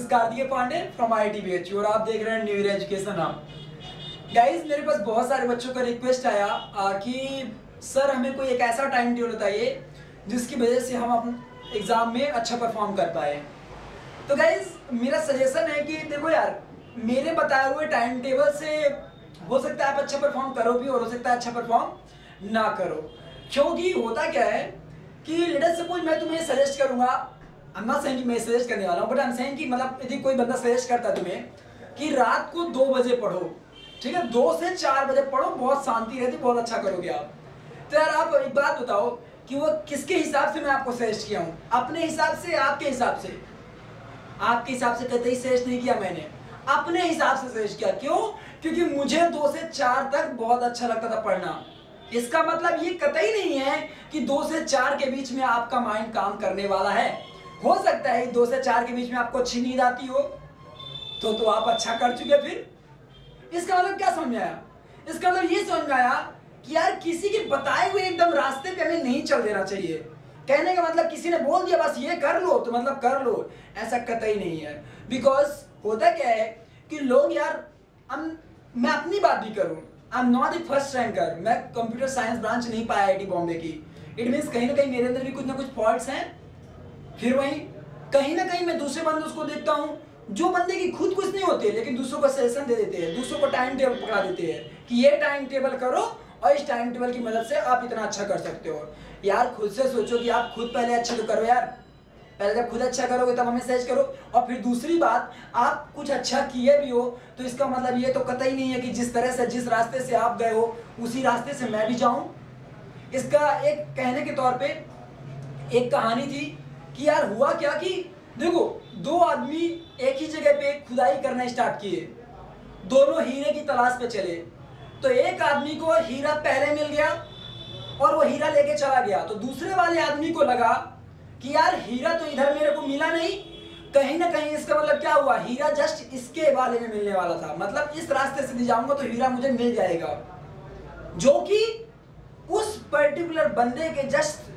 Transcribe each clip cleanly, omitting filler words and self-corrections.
Kartikeya Pandey from IIT BHU और आप देख रहे हैं new year education hub. Guys मेरे पास बहुत सारे बच्चों का रिक्वेस्ट आया कि सर हमें कोई एक ऐसा टाइम टेबल बताइए जिसकी वजह से हम अपने एग्जाम में अच्छा परफॉर्म कर पाए। तो गाइस मेरा सजेशन है कि देखो यार, मेरे बताए हुए टाइम टेबल से हो सकता है आप अच्छा परफॉर्म करो भी और हो सकता है अच्छा परफॉर्म ना करो। क्योंकि होता क्या है कि लेट अस सपोज मैं तुम्हें सजेस्ट करूंगा, आई एम नॉट सेइंग कि मैं सजेस्ट करने वाला हूं, बट आई एम सेइंग कि मतलब यदि कोई बंदा सजेस्ट करता है तुम्हें कि रात को 2 बजे पढ़ो, ठीक है, 2 से 4 बजे पढ़ो, बहुत शांति रहती, बहुत अच्छा करोगे आप। तो यार आप एक बात बताओ कि वो किसके हिसाब से मैं आपको सजेस्ट किया हूँ? अपने हिसाब से, आपके हिसाब से? आपके हिसाब से कतई सजेस्ट नहीं किया मैंने, अपने हिसाब से सजेस्ट किया। क्यों? क्योंकि मुझे 2 से 4 तक बहुत अच्छा लगता था पढ़ना। इसका मतलब ये कतई नहीं है कि 2 से 4 के बीच में आपका माइंड काम करने वाला है। हो सकता है 2 से 4 के बीच में आपको अच्छी नींद आती हो तो आप अच्छा कर चुके। फिर इसका मतलब क्या समझ में आया? इसका मतलब ये समझ में आया कि यार किसी के बताए हुए एकदम रास्ते पे हमें नहीं चल देना चाहिए। कहने का मतलब किसी ने बोल दिया बस ये कर लो तो मतलब कर लो, ऐसा कतई नहीं है। बिकॉज होता क्या है कि लोग यार, मैं अपनी बात भी करूं, I am not the first ranker, मैं कंप्यूटर साइंस ब्रांच नहीं पाया IIT बॉम्बे की। इट मीन्स कहीं ना कहीं मेरे अंदर भी कुछ ना कुछ फॉल्ट्स हैं। फिर वहीं कहीं ना कहीं मैं दूसरे बंदों को देखता हूँ जो बंदे की खुद कुछ नहीं होते लेकिन दूसरों को सजेशन दे देते हैं, दूसरों को टाइम टेबल पकड़ा देते हैं कि ये टाइम टेबल करो और इस टाइम टेबल की मदद से आप इतना अच्छा कर सकते हो। यार खुद से सोचो कि आप खुद पहले अच्छा तो करो यार, पहले जब खुद अच्छा करोगे तब हमें सजेस्ट करो। और फिर दूसरी बात, आप कुछ अच्छा किए भी हो तो इसका मतलब ये तो कतई नहीं है कि जिस तरह से, जिस रास्ते से आप गए हो उसी रास्ते से मैं भी जाऊं। इसका एक कहने के तौर पे एक कहानी थी कि यार हुआ क्या कि देखो 2 आदमी एक ही जगह पे खुदाई करना स्टार्ट किए, दोनों हीरे की तलाश पे चले। तो एक आदमी को हीरा पहले मिल गया और वो हीरा लेके चला गया, तो दूसरे वाले आदमी को लगा कि यार हीरा तो इधर मेरे को मिला नहीं, कहीं ना कहीं इसका मतलब क्या हुआ, हीरा जस्ट इसके वाले में मिलने वाला था, मतलब इस रास्ते से भी जाऊंगा तो हीरा मुझे मिल जाएगा, जो कि उस पर्टिकुलर बंदे के जस्ट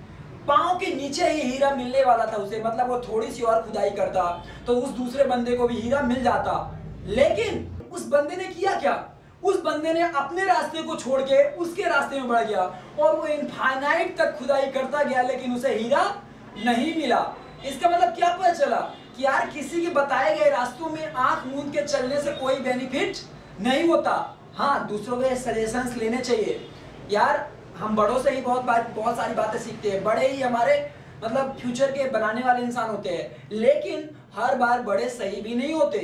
पांव के नीचे ही हीरा मिलने वाला था उसे। मतलब वो थोड़ी सी और खुदाई करता तो उस दूसरे बंदे को भी हीरा मिल जाता। लेकिन उस बंदे ने किया क्या? उस बंदे ने अपने रास्ते को छोड़ के उसके रास्ते में बढ़ गया और वो इनफाइनाइट तक खुदाई करता गया लेकिन उसे हीरा नहीं मिला। इसका मतलब क्या पता चला कि यार किसी के बताए गए रास्तों में आंख मूंद के चलने से कोई बेनिफिट नहीं होता। हाँ, दूसरों के सजेशंस लेने चाहिए। यार हम बड़ों से ही बहुत सारी बातें सीखते हैं, बड़े ही हमारे मतलब फ्यूचर के बनाने वाले इंसान होते हैं, लेकिन हर बार बड़े सही भी नहीं होते।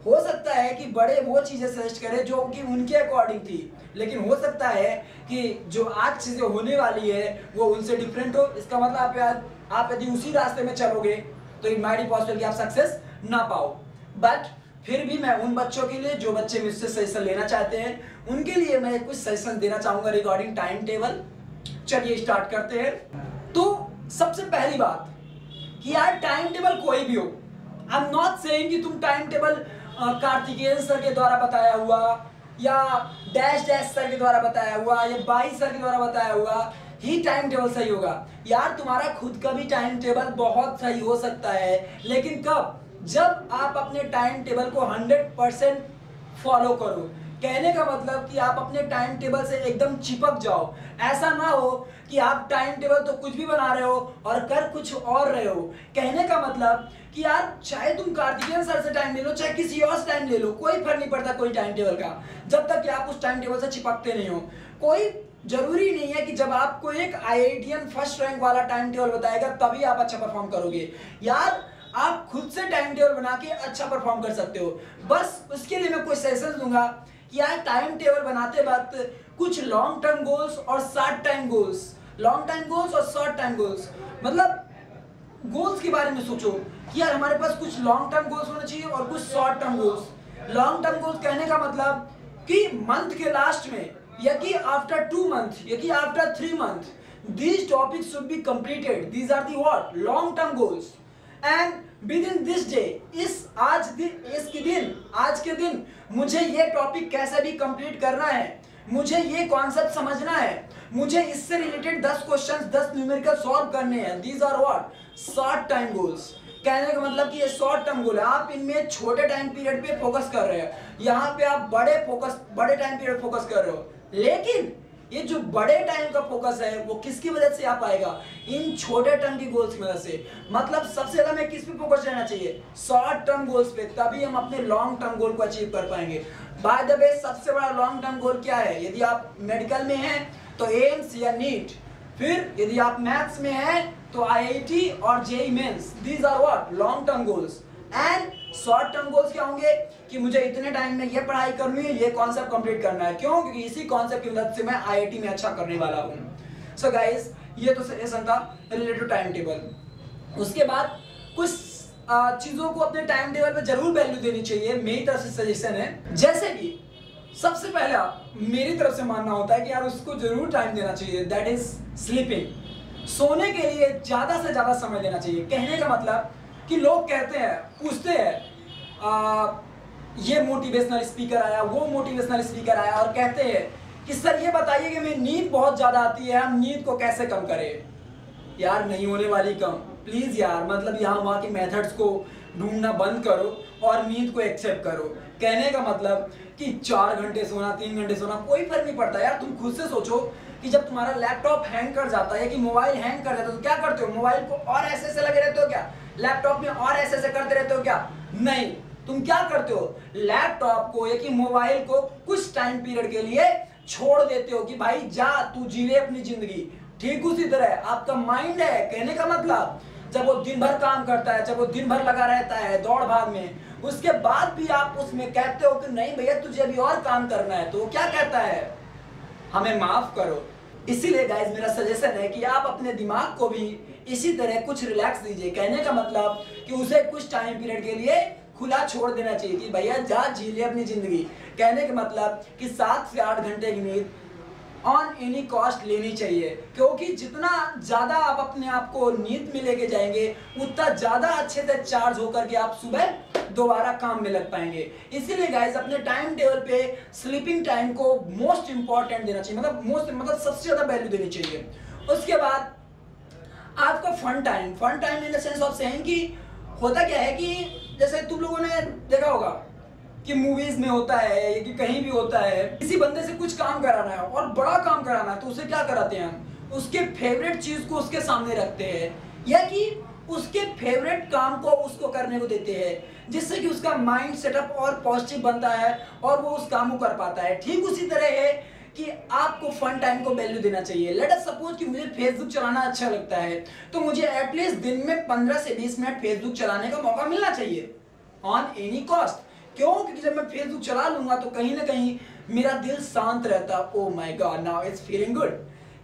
हो सकता है कि बड़े वो चीजें सजेस्ट करें जो कि उनके अकॉर्डिंग थी, लेकिन हो सकता है कि जो आज चीजें होने वाली है वो उनसे डिफरेंट हो। इसका मतलब आप यदि उसी रास्ते में चलोगे तो इट माइट बी पॉसिबल कि आप सक्सेस ना पाओ। बट फिर भी मैं उन बच्चों के लिए जो बच्चे मुझसे सजेशन लेना चाहते हैं उनके लिए मैं कुछ सजेशन देना चाहूंगा रिगार्डिंग टाइम टेबल। चलिए स्टार्ट करते हैं। तो सबसे पहली बात कि यार टाइम टेबल कोई भी हो, आई एम नॉट सेइंग कि तुम टाइम टेबल कार्तिकेय सर के द्वारा बताया हुआ या डैश डैश सर के द्वारा बताया हुआ या 22 सर के द्वारा बताया हुआ ही टाइम टेबल सही होगा। यार तुम्हारा खुद का भी टाइम टेबल बहुत सही हो सकता है, लेकिन कब? जब आप अपने टाइम टेबल को 100% फॉलो करो। कहने का मतलब कि आप अपने टाइम टेबल से एकदम चिपक जाओ। ऐसा ना हो कि आप टाइम टेबल तो कुछ भी बना रहे हो और कर कुछ और रहे हो। कहने का मतलब कि यार चाहे तुम कार्तिकेय सर से टाइम ले लो चाहे किसी और से टाइम ले लो, कोई फर्क नहीं पड़ता कोई टाइम टेबल का, जब तक कि आप उस टाइम टेबल से चिपकते नहीं हो। कोई जरूरी नहीं है कि जब आपको एक IITian फर्स्ट रैंक वाला टाइम टेबल बताएगा तभी आप अच्छा परफॉर्म करोगे। यार आप खुद से टाइम टेबल बना के अच्छा परफॉर्म कर सकते हो। बस उसके लिए मैं कुछ सजेशन दूंगा कि यार टाइम टेबल बनाते वक्त कुछ लॉन्ग टर्म गोल्स और short time goals, long time goals और शॉर्ट टाइम गोल्स, मतलब गोल्स के बारे में सोचो कि यार हमारे पास कुछ लॉन्ग टर्म गोल्स होने चाहिए और कुछ short term goals. Long term goals कहने का मतलब कि मंथ के लास्ट में या कि आफ्टर 2 मंथ या कि after 3 month these topics should be completed. These are the what? Long term goals. And within this day, आज के दिन मुझे ये टॉपिक कैसे भी कंप्लीट करना है, मुझे ये कॉन्सेप्ट समझना है, मुझे इससे रिलेटेड 10 क्वेश्चंस 10 न्यूमेरिकल सॉल्व करने हैं। These are what? Short time goals. कहने का मतलब कि ये शॉर्ट टर्म गोल है, आप इनमें छोटे टाइम पीरियड पे फोकस कर रहे हैं, यहाँ पे आप बड़े टाइम पीरियड फोकस कर रहे हो। लेकिन ये जो बड़े टाइम का फोकस है वो किसकी वजह से आ पाएगा, इन छोटे टर्म की गोल्स की वजह से। मतलब सबसे ज्यादा हमें किस पे फोकस रहना चाहिए, शॉर्ट टर्म गोल्स पे, तभी हम अपने लॉन्ग टर्म गोल को अचीव कर पाएंगे। बाय द वे सबसे बड़ा लॉन्ग टर्म गोल क्या है, यदि आप मेडिकल में हैं तो एम्स या नीट, फिर यदि आप मैथ्स में हैं तो आईआईटी और JEE mains, these are what long term goals. And short term goals क्या होंगे कि मुझे इतने टाइम में ये पढ़ाई करनी है, ये कॉन्सेप्ट कंप्लीट करना है। क्यों, क्योंकि इसी कॉन्सेप्ट की मदद से मैं आईआईटी में अच्छा करने वाला हूँ। सो गाइस ये तो सजेशन था रिलेटेड टाइम टेबल। उसके बाद कुछ चीजों को अपने टाइम टेबल पे जरूर वैल्यू देनी चाहिए, मेरी तरफ से सजेशन है। जैसे कि सबसे पहला मेरी तरफ से मानना होता है कि यार उसको जरूर टाइम देना चाहिए, दैट इज स्लीपिंग। सोने के लिए ज्यादा से ज्यादा समय देना चाहिए। कहने का मतलब कि लोग कहते हैं, पूछते हैं ये मोटिवेशनल स्पीकर आया, वो मोटिवेशनल स्पीकर आया, और कहते हैं कि सर ये बताइए कि मेरी नींद बहुत ज्यादा आती है, हम नींद को कैसे कम करें। यार नहीं होने वाली कम, प्लीज यार, मतलब यहाँ वहाँ के मेथड्स को ढूंढना बंद करो और नींद को एक्सेप्ट करो। कहने का मतलब कि 4 घंटे सोना, 3 घंटे सोना, कोई फर्क नहीं पड़ता यार। तुम खुद से सोचो कि जब तुम्हारा लैपटॉप हैंग कर जाता है कि मोबाइल हैंग कर जाता है तो क्या करते हो, मोबाइल को और ऐसे लगे रहते हो क्या, लैपटॉप में और ऐसे करते रहते हो क्या, नहीं। तुम क्या करते हो, लैपटॉप को या कि मोबाइल को कुछ टाइम पीरियड के लिए छोड़ देते हो कि भाई जा तू जी ले अपनी जिंदगी। ठीक उसी तरह आपका माइंड है, कहने का मतलब जब वो दिन भर काम करता है, जब वो दिन भर लगा रहता है दौड़ भाग में, उसके बाद भी आप उसमें कहते हो कि नहीं भैया तुझे अभी और काम करना है, तो वो क्या कहता है, हमें माफ करो। इसीलिए गाइस मेरा सजेशन है कि आप अपने दिमाग को भी इसी तरह कुछ रिलैक्स दीजिए। कहने का मतलब कि उसे कुछ टाइम पीरियड के लिए खुला छोड़ देना चाहिए कि भैया जा जी ले अपनी जिंदगी। कहने का मतलब कि 7 से 8 घंटे की नींद ऑन एनी कॉस्ट लेनी चाहिए, क्योंकि जितना ज्यादा आप अपने आप को नींद में लेके जाएंगे उतना ज्यादा अच्छे से चार्ज होकर के आप सुबह दोबारा काम में लग पाएंगे। इसीलिए गाइस अपने टाइम टेबल पे स्लीपिंग टाइम को मोस्ट इंपॉर्टेंट देना चाहिए, मतलब सबसे ज्यादा वैल्यू देनी चाहिए। उसके बाद आपका fun time in the sense of saying कि होता क्या है कि जैसे तुम लोगों ने देखा होगा कि मूवीज में होता है कि कहीं भी होता है, किसी बंदे से कुछ काम कराना है और बड़ा काम कराना है तो उसे क्या कराते हैं हम, उसके फेवरेट चीज को उसके सामने रखते हैं या कि उसके फेवरेट काम को उसको करने को देते हैं, जिससे कि उसका माइंड सेटअप और पॉजिटिव बनता है और वो उस काम को कर पाता है। ठीक उसी तरह है कि आपको फन टाइम को वैल्यू देना चाहिए। लेट अस सपोज कि मुझे फेसबुक चलाना अच्छा लगता है तो मुझे एटलीस्ट दिन में 15 से 20 मिनट फेसबुक चलाने का मौका मिलना चाहिए ऑन एनी कॉस्ट। क्यों, क्योंकि जब मैं फेसबुक चला लूंगा तो कहीं ना कहीं मेरा दिल शांत रहता। Oh my God, now it's feeling good.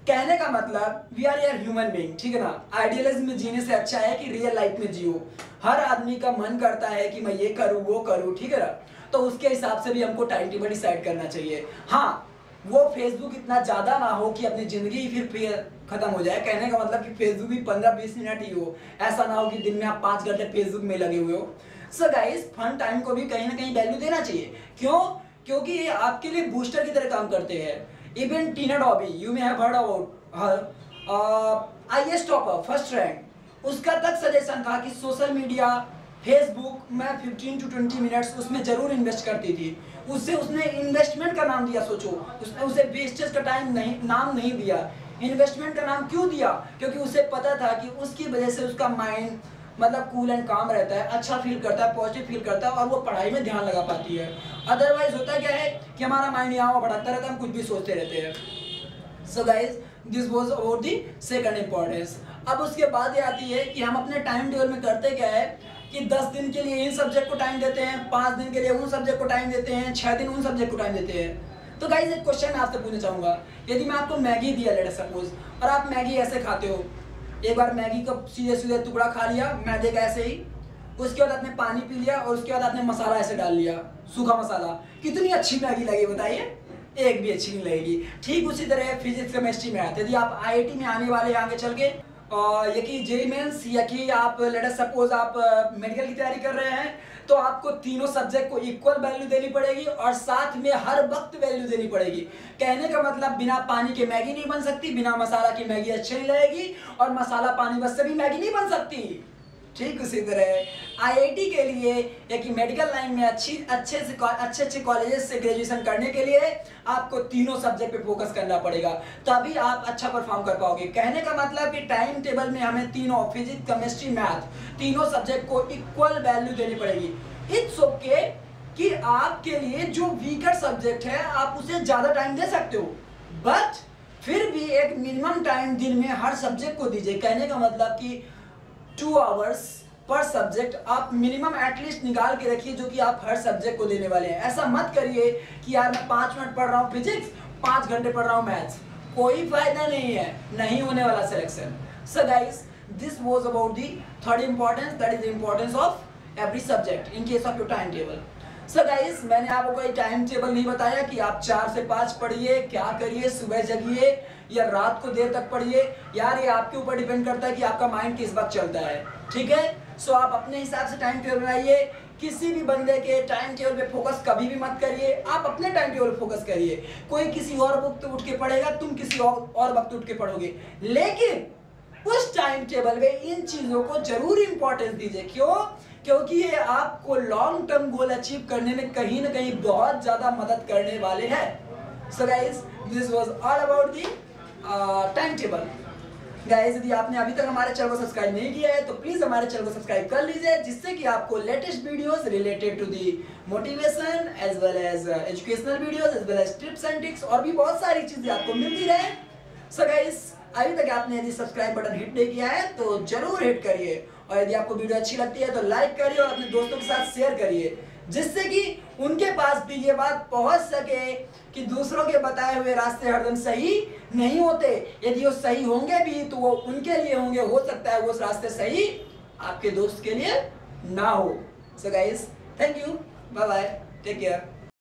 कहने का मतलब वी आर यार ह्यूमन बीइंग, ठीक है ना। आइडियलिज्म में जीने से अच्छा है कि रियल लाइफ में जियो। हर आदमी का मन करता है कि मैं ये करूँ वो करूँ, ठीक है ना। तो उसके हिसाब से भी हमको टाइम टेबल डिसाइड करना चाहिए। हाँ, वो फेसबुक इतना ज्यादा ना हो कि अपनी जिंदगी फिर खत्म हो जाए। कहने का मतलब कि फेसबुक भी 15-20 मिनट ही हो, ऐसा ना हो कि दिन में आप 5 घंटे फेसबुक में लगे हुए हो। सो गाइस फन टाइम को भी कहीं ना कहीं वैल्यू देना चाहिए। क्यों, क्योंकि ये आपके लिए बूस्टर की तरह काम करते हैं। Even Tina dobby, you may have heard about her, IAS topper first rank, उसका तक सजेशन था कि सोशल मीडिया फेसबुक में 15 to 20 मिनट्स उसमें जरूर इन्वेस्ट करती थी। उसने इन्वेस्टमेंट का नाम दिया। सोचो, उसने उसे वेस्टेज का नाम नहीं दिया, इन्वेस्टमेंट का नाम क्यों दिया, क्योंकि उसे पता था कि उसकी वजह से उसका माइंड मतलब कूल एंड काम रहता है, अच्छा फील करता है, पॉजिटिव फील करता है और वो पढ़ाई में ध्यान लगा पाती है। अदरवाइज होता क्या है कि हमारा माइंड यहाँ वहाँ भटकता रहता है, हम कुछ भी सोचते रहते हैं। So guys this was about the second importance. अब उसके बाद ये आती है कि हम अपने टाइम टेबल में करते क्या है कि 10 दिन के लिए इन सब्जेक्ट को टाइम देते हैं, 5 दिन के लिए उन सब्जेक्ट को टाइम देते हैं, 6 दिन उन सब्जेक्ट को टाइम देते हैं। तो गाइज एक क्वेश्चन मैं आपसे पूछना चाहूँगा, यदि मैं आपको मैगी दिया लेट सपोज, और आप मैगी ऐसे खाते हो, एक बार मैगी का सीधे टुकड़ा खा लिया मैदे का ऐसे ही, उसके बाद आपने पानी पी लिया और उसके बाद आपने मसाला ऐसे डाल लिया, सूखा मसाला, कितनी अच्छी मैगी लगी बताइए, एक भी अच्छी नहीं लगेगी। ठीक उसी तरह फिजिक्स केमिस्ट्री में आते, यदि आप आईआईटी में आने वाले आगे चल के या कि जेईई मेंस या कि आप लेट अस सपोज आप मेडिकल की तैयारी कर रहे हैं, तो आपको तीनों सब्जेक्ट को इक्वल वैल्यू देनी पड़ेगी और साथ में हर वक्त वैल्यू देनी पड़ेगी। कहने का मतलब बिना पानी के मैगी नहीं बन सकती, बिना मसाला की मैगी अच्छी नहीं लगेगी और मसाला पानी बस से भी मैगी नहीं बन सकती। ठीक उसी तरह आईआईटी के लिए या कि मेडिकल लाइन में अच्छे कॉलेजेस से ग्रेजुएशन करने के लिए आपको तीनों सब्जेक्ट पे फोकस करना पड़ेगा, तभी आप अच्छा परफॉर्म कर पाओगे। कहने का मतलब कि टाइम टेबल में हमें तीनों फिजिक्स, केमिस्ट्री, मैथ तीनों सब्जेक्ट को इक्वल वैल्यू देनी पड़ेगी। इट्स ओके कि आपके लिए जो वीकर सब्जेक्ट है आप उसे ज्यादा टाइम दे सकते हो, बट फिर भी एक मिनिमम टाइम दिन में हर सब्जेक्ट को दीजिए। कहने का मतलब कि 2 आवर्स पर सब्जेक्ट आप मिनिमम एटलीस्ट निकाल के रखिए जो कि आप हर सब्जेक्ट को देने वाले हैं। ऐसा मत करिए कि यार मैं 5 मिनट पढ़ रहा हूँ फिजिक्स, 5 घंटे पढ़ रहा हूँ मैथ्स, कोई फायदा नहीं है, नहीं होने वाला selection. So guys, this was about the third importance, that is the importance of every subject in case of your time table. So guys, मैंने आपको कोई टाइम टेबल नहीं बताया कि आप 4 से 5 पढ़िए, क्या करिए, सुबह जगिए या रात को देर तक पढ़िए। यार ये आपके ऊपर डिपेंड करता है कि आपका माइंड किस वक्त चलता है, ठीक है। सो आप अपने हिसाब से टाइम टेबल बनाइए। किसी भी बंदे के टाइम टेबल पे फोकस कभी भी मत करिए, आप अपने टाइम टेबल पे फोकस करिए। कोई किसी और वक्त उठ के पढ़ेगा, तुम किसी और वक्त उठ के पढ़ोगे, लेकिन उस टाइम टेबल में इन चीजों को जरूर इंपॉर्टेंस दीजिए। क्यों? क्योंकि ये आपको लॉन्ग टर्म गोल अचीव करने में कहीं ना कहीं बहुत ज्यादा मदद करने वाले हैं। So guys, this was all about the time table. Guys, यदि आपने अभी तक हमारे चैनल को सब्सक्राइब नहीं किया है तो प्लीज हमारे चैनल को सब्सक्राइब कर लीजिए, जिससे कि आपको latest videos related to the motivation as well as educational videos as well as tips and tricks और भी बहुत सारी चीजें आपको मिलती रहे। सो गाइस, अभी तक आपने यदि सब्सक्राइब बटन हिट नहीं किया है तो जरूर हिट करिए, और यदि आपको वीडियो अच्छी लगती है तो लाइक करिए और अपने दोस्तों के साथ शेयर करिए, जिससे कि उनके पास भी ये बात पहुंच सके कि दूसरों के बताए हुए रास्ते हरदम सही नहीं होते। यदि वो सही होंगे भी तो वो उनके लिए होंगे, हो सकता है वो रास्ते सही आपके दोस्त के लिए ना हो। So guys, thank you, bye bye, take care.